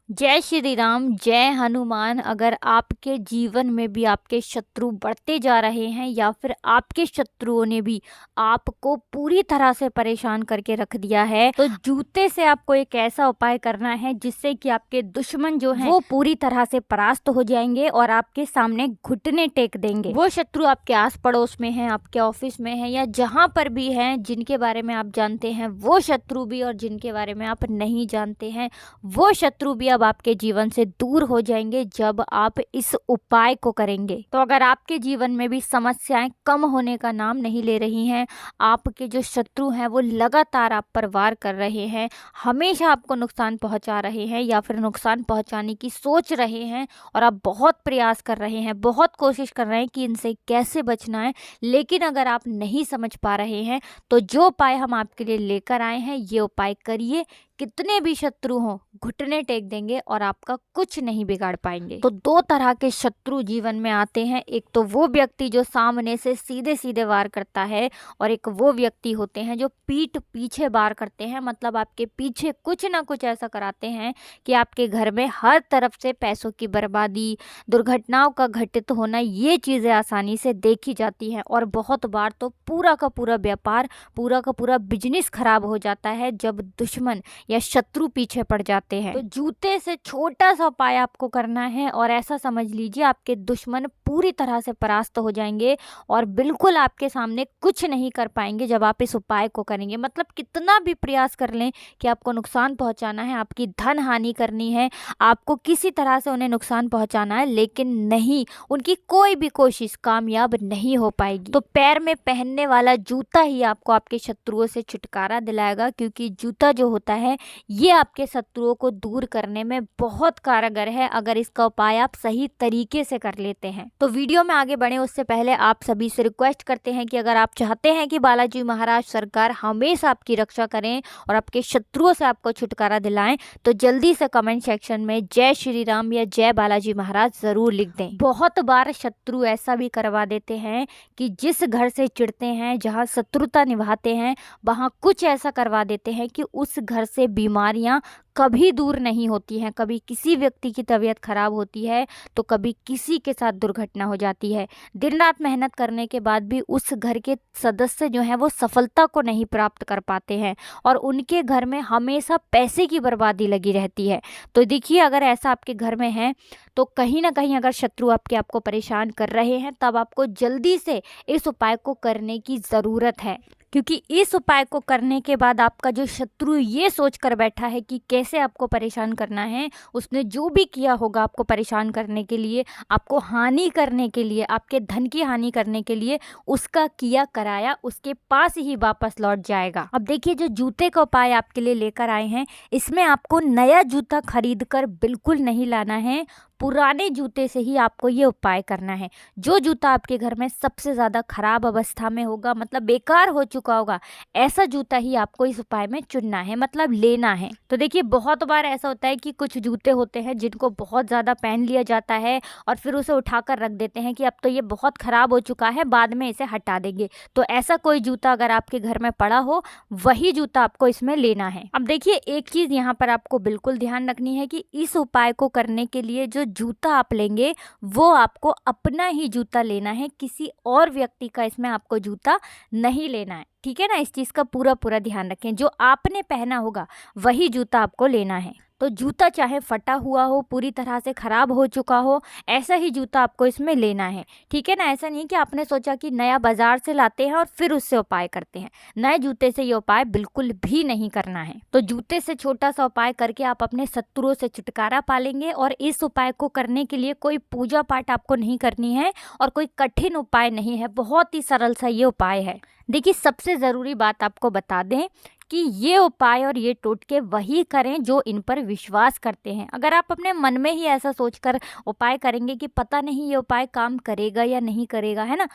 जय श्री राम, जय हनुमान। अगर आपके जीवन में भी आपके शत्रु बढ़ते जा रहे हैं या फिर आपके शत्रुओं ने भी आपको पूरी तरह से परेशान करके रख दिया है, तो जूते से आपको एक ऐसा उपाय करना है जिससे कि आपके दुश्मन जो हैं वो पूरी तरह से परास्त हो जाएंगे और आपके सामने घुटने टेक देंगे। वो शत्रु आपके आस पड़ोस में हैं, आपके ऑफिस में हैं या जहाँ पर भी हैं, जिनके बारे में आप जानते हैं वो शत्रु भी, और जिनके बारे में आप नहीं जानते हैं वो शत्रु भी अब आपके जीवन से दूर हो जाएंगे जब आप इस उपाय को करेंगे। तो अगर आपके जीवन में भी समस्याएं कम होने का नाम नहीं ले रही हैं, आपके जो शत्रु हैं वो लगातार आप पर वार कर रहे हैं, हमेशा आपको नुकसान पहुंचा रहे हैं या फिर नुकसान पहुंचाने की सोच रहे हैं, और आप बहुत प्रयास कर रहे हैं, बहुत कोशिश कर रहे हैं कि इनसे कैसे बचना है, लेकिन अगर आप नहीं समझ पा रहे हैं तो जो उपाय हम आपके लिए लेकर आए हैं ये उपाय करिए। कितने भी शत्रु हों घुटने टेक देंगे और आपका कुछ नहीं बिगाड़ पाएंगे। तो दो तरह के शत्रु जीवन में आते हैं, एक तो वो व्यक्ति जो सामने से सीधे सीधे वार करता है, और एक वो व्यक्ति होते हैं जो पीठ पीछे वार करते हैं, मतलब आपके पीछे कुछ ना कुछ ऐसा कराते हैं कि आपके घर में हर तरफ से पैसों की बर्बादी, दुर्घटनाओं का घटित होना, ये चीज़ें आसानी से देखी जाती हैं। और बहुत बार तो पूरा का पूरा व्यापार, पूरा का पूरा बिजनेस खराब हो जाता है जब दुश्मन या शत्रु पीछे पड़ जाते हैं। तो जूते से छोटा सा उपाय आपको करना है और ऐसा समझ लीजिए आपके दुश्मन पूरी तरह से परास्त हो जाएंगे और बिल्कुल आपके सामने कुछ नहीं कर पाएंगे जब आप इस उपाय को करेंगे। मतलब कितना भी प्रयास कर लें कि आपको नुकसान पहुंचाना है, आपकी धन हानि करनी है, आपको किसी तरह से उन्हें नुकसान पहुंचाना है, लेकिन नहीं, उनकी कोई भी कोशिश कामयाब नहीं हो पाएगी। तो पैर में पहनने वाला जूता ही आपको आपके शत्रुओं से छुटकारा दिलाएगा, क्योंकि जूता जो होता है ये आपके शत्रुओं को दूर करने में बहुत कारगर है अगर इसका उपाय आप सही तरीके से कर लेते हैं। तो वीडियो में आगे बढ़े उससे पहले आप सभी से रिक्वेस्ट करते हैं कि अगर आप चाहते हैं कि बालाजी महाराज सरकार हमेशा आपकी रक्षा करें और आपके शत्रुओं से आपको छुटकारा दिलाएं, तो जल्दी से कमेंट सेक्शन में जय श्री राम या जय बालाजी महाराज जरूर लिख दें। बहुत बार शत्रु ऐसा भी करवा देते हैं कि जिस घर से चिढ़ते हैं, जहाँ शत्रुता निभाते हैं, वहाँ कुछ ऐसा करवा देते हैं कि उस घर से बीमारियां कभी दूर नहीं होती हैं। कभी किसी व्यक्ति की तबीयत खराब होती है तो कभी किसी के साथ दुर्घटना हो जाती है। दिन रात मेहनत करने के बाद भी उस घर के सदस्य जो हैं वो सफलता को नहीं प्राप्त कर पाते हैं और उनके घर में हमेशा पैसे की बर्बादी लगी रहती है। तो देखिए, अगर ऐसा आपके घर में है तो कहीं ना कहीं अगर शत्रु आपको परेशान कर रहे हैं, तब आपको जल्दी से इस उपाय को करने की ज़रूरत है, क्योंकि इस उपाय को करने के बाद आपका जो शत्रु ये सोच कर बैठा है कि कैसे आपको परेशान करना है, उसने जो भी किया होगा आपको परेशान करने के लिए, आपको हानि करने के लिए, आपके धन की हानि करने के लिए, उसका किया कराया उसके पास ही वापस लौट जाएगा। अब देखिए, जो जूते का उपाय आपके लिए लेकर आए हैं, इसमें आपको नया जूता खरीद कर बिल्कुल नहीं लाना है, पुराने जूते से ही आपको ये उपाय करना है। जो जूता आपके घर में सबसे ज़्यादा खराब अवस्था में होगा, मतलब बेकार हो चुका होगा, ऐसा जूता ही आपको इस उपाय में चुनना है, मतलब लेना है। तो देखिए, बहुत बार ऐसा होता है कि कुछ जूते होते हैं जिनको बहुत ज़्यादा पहन लिया जाता है और फिर उसे उठाकर रख देते हैं कि अब तो ये बहुत ख़राब हो चुका है, बाद में इसे हटा देंगे। तो ऐसा कोई जूता अगर आपके घर में पड़ा हो, वही जूता आपको इसमें लेना है। अब देखिए, एक चीज़ यहाँ पर आपको बिल्कुल ध्यान रखनी है कि इस उपाय को करने के लिए जो जूता आप लेंगे वो आपको अपना ही जूता लेना है, किसी और व्यक्ति का इसमें आपको जूता नहीं लेना है। ठीक है ना, इस चीज़ का पूरा पूरा ध्यान रखें। जो आपने पहना होगा वही जूता आपको लेना है। तो जूता चाहे फटा हुआ हो, पूरी तरह से ख़राब हो चुका हो, ऐसा ही जूता आपको इसमें लेना है। ठीक है ना, ऐसा नहीं कि आपने सोचा कि नया बाजार से लाते हैं और फिर उससे उपाय करते हैं। नए जूते से ये उपाय बिल्कुल भी नहीं करना है। तो जूते से छोटा सा उपाय करके आप अपने शत्रुओं से छुटकारा पालेंगे। और इस उपाय को करने के लिए कोई पूजा पाठ आपको नहीं करनी है और कोई कठिन उपाय नहीं है, बहुत ही सरल सा ये उपाय है। देखिए, सबसे ज़रूरी बात आपको बता दें कि ये उपाय और ये टोटके वही करें जो इन पर विश्वास करते हैं। अगर आप अपने मन में ही ऐसा सोचकर उपाय करेंगे कि पता नहीं ये उपाय काम करेगा या नहीं करेगा, है ना,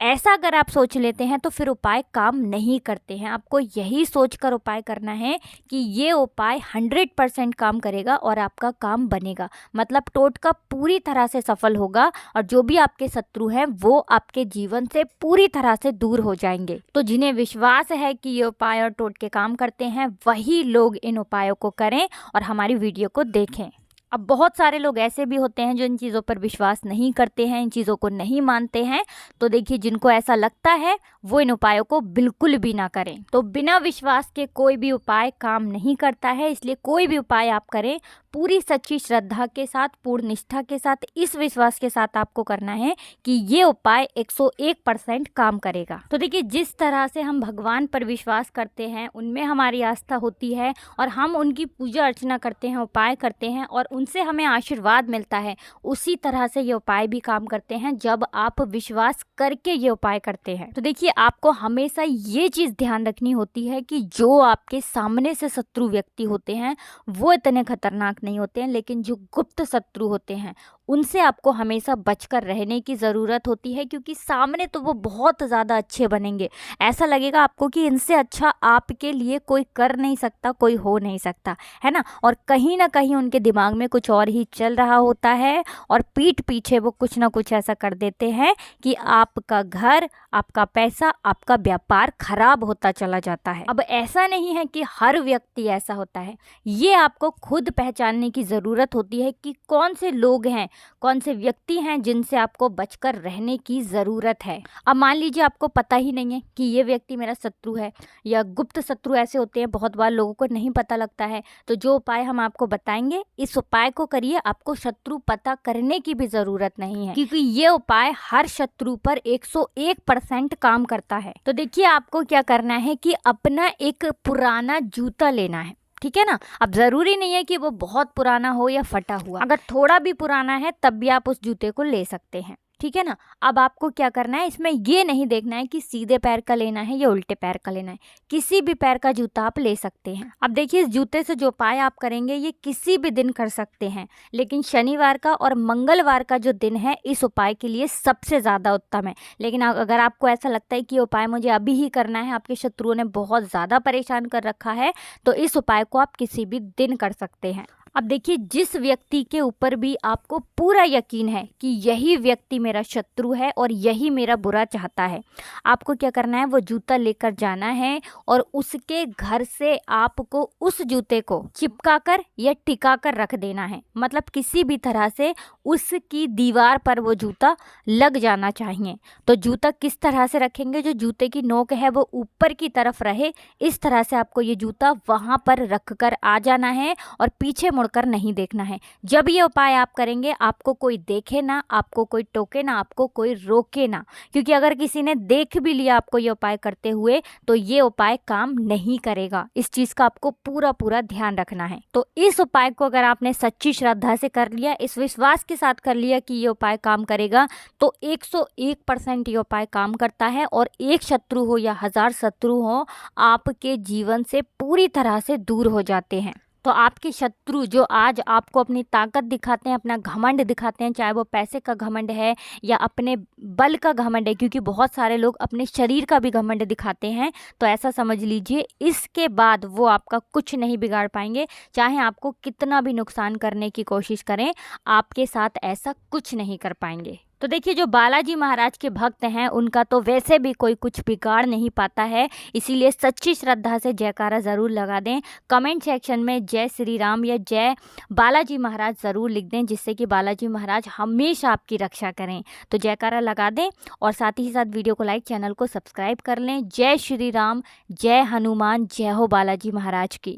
ऐसा अगर आप सोच लेते हैं तो फिर उपाय काम नहीं करते हैं। आपको यही सोचकर उपाय करना है कि ये उपाय 100% काम करेगा और आपका काम बनेगा, मतलब टोटका पूरी तरह से सफल होगा और जो भी आपके शत्रु हैं वो आपके जीवन से पूरी तरह से दूर हो जाएंगे। तो जिन्हें विश्वास है कि ये उपाय और टोटके काम करते हैं, वही लोग इन उपायों को करें और हमारी वीडियो को देखें। अब बहुत सारे लोग ऐसे भी होते हैं जो इन चीज़ों पर विश्वास नहीं करते हैं, इन चीज़ों को नहीं मानते हैं। तो देखिए, जिनको ऐसा लगता है वो इन उपायों को बिल्कुल भी ना करें। तो बिना विश्वास के कोई भी उपाय काम नहीं करता है, इसलिए कोई भी उपाय आप करें पूरी सच्ची श्रद्धा के साथ, पूर्ण निष्ठा के साथ, इस विश्वास के साथ आपको करना है कि ये उपाय 101% काम करेगा। तो देखिए, जिस तरह से हम भगवान पर विश्वास करते हैं, उनमें हमारी आस्था होती है और हम उनकी पूजा अर्चना करते हैं, उपाय करते हैं और उनसे हमें आशीर्वाद मिलता है, उसी तरह से ये उपाय भी काम करते हैं जब आप विश्वास करके ये उपाय करते हैं। तो देखिए, आपको हमेशा ये चीज़ ध्यान रखनी होती है कि जो आपके सामने से शत्रु व्यक्ति होते हैं वो इतने खतरनाक नहीं होते हैं, लेकिन जो गुप्त शत्रु होते हैं उनसे आपको हमेशा बचकर रहने की ज़रूरत होती है, क्योंकि सामने तो वो बहुत ज़्यादा अच्छे बनेंगे, ऐसा लगेगा आपको कि इनसे अच्छा आपके लिए कोई कर नहीं सकता, कोई हो नहीं सकता, है ना। और कहीं ना कहीं उनके दिमाग में कुछ और ही चल रहा होता है और पीठ पीछे वो कुछ ना कुछ ऐसा कर देते हैं कि आपका घर, आपका पैसा, आपका व्यापार खराब होता चला जाता है। अब ऐसा नहीं है कि हर व्यक्ति ऐसा होता है, ये आपको खुद पहचानने की ज़रूरत होती है कि कौन से लोग हैं, कौन से व्यक्ति हैं जिनसे आपको बचकर रहने की ज़रूरत है। अब मान लीजिए आपको पता ही नहीं है कि ये व्यक्ति मेरा शत्रु है या गुप्त शत्रु ऐसे होते हैं, बहुत बार लोगों को नहीं पता लगता है। तो जो उपाय हम आपको बताएंगे, इस उपाय को करिए, आपको शत्रु पता करने की भी ज़रूरत नहीं है, क्योंकि ये उपाय हर शत्रु पर 101% काम करता है। तो देखिए, आपको क्या करना है कि अपना एक पुराना जूता लेना है, ठीक है ना। अब ज़रूरी नहीं है कि वो बहुत पुराना हो या फटा हुआ, अगर थोड़ा भी पुराना है तब भी आप उस जूते को ले सकते हैं, ठीक है ना। अब आपको क्या करना है, इसमें ये नहीं देखना है कि सीधे पैर का लेना है या उल्टे पैर का लेना है, किसी भी पैर का जूता आप ले सकते हैं। अब देखिए, इस जूते से जो उपाय आप करेंगे ये किसी भी दिन कर सकते हैं, लेकिन शनिवार का और मंगलवार का जो दिन है इस उपाय के लिए सबसे ज़्यादा उत्तम है। लेकिन अगर आपको ऐसा लगता है कि उपाय मुझे अभी ही करना है, आपके शत्रुओं ने बहुत ज़्यादा परेशान कर रखा है, तो इस उपाय को आप किसी भी दिन कर सकते हैं। अब देखिए, जिस व्यक्ति के ऊपर भी आपको पूरा यकीन है कि यही व्यक्ति मेरा शत्रु है और यही मेरा बुरा चाहता है, आपको क्या करना है, वो जूता लेकर जाना है और उसके घर से आपको उस जूते को चिपका कर या टिका कर रख देना है। मतलब किसी भी तरह से उसकी दीवार पर वो जूता लग जाना चाहिए। तो जूता किस तरह से रखेंगे, जो जूते की नोक है वो ऊपर की तरफ रहे, इस तरह से आपको ये जूता वहाँ पर रख कर आ जाना है और पीछे कर नहीं देखना है। जब ये उपाय आप करेंगे, आपको कोई देखे ना, आपको कोई टोके ना, आपको कोई रोके ना, क्योंकि अगर किसी ने देख भी लिया आपको ये उपाय करते हुए तो ये उपाय काम नहीं करेगा। इस चीज का आपको पूरा पूरा ध्यान रखना है। तो इस उपाय को अगर आपने सच्ची श्रद्धा से कर लिया, इस विश्वास के साथ कर लिया कि ये उपाय काम करेगा, तो 101% ये उपाय काम करता है और एक शत्रु हो या 1000 शत्रु हो, आपके जीवन से पूरी तरह से दूर हो जाते हैं। तो आपके शत्रु जो आज आपको अपनी ताकत दिखाते हैं, अपना घमंड दिखाते हैं, चाहे वो पैसे का घमंड है या अपने बल का घमंड है, क्योंकि बहुत सारे लोग अपने शरीर का भी घमंड दिखाते हैं, तो ऐसा समझ लीजिए इसके बाद वो आपका कुछ नहीं बिगाड़ पाएंगे। चाहे आपको कितना भी नुकसान करने की कोशिश करें, आपके साथ ऐसा कुछ नहीं कर पाएंगे। तो देखिए, जो बालाजी महाराज के भक्त हैं उनका तो वैसे भी कोई कुछ बिगाड़ नहीं पाता है, इसीलिए सच्ची श्रद्धा से जयकारा ज़रूर लगा दें। कमेंट सेक्शन में जय श्री राम या जय बालाजी महाराज ज़रूर लिख दें, जिससे कि बालाजी महाराज हमेशा आपकी रक्षा करें। तो जयकारा लगा दें और साथ ही साथ वीडियो को लाइक, चैनल को सब्सक्राइब कर लें। जय श्री राम, जय हनुमान, जय हो बालाजी महाराज की।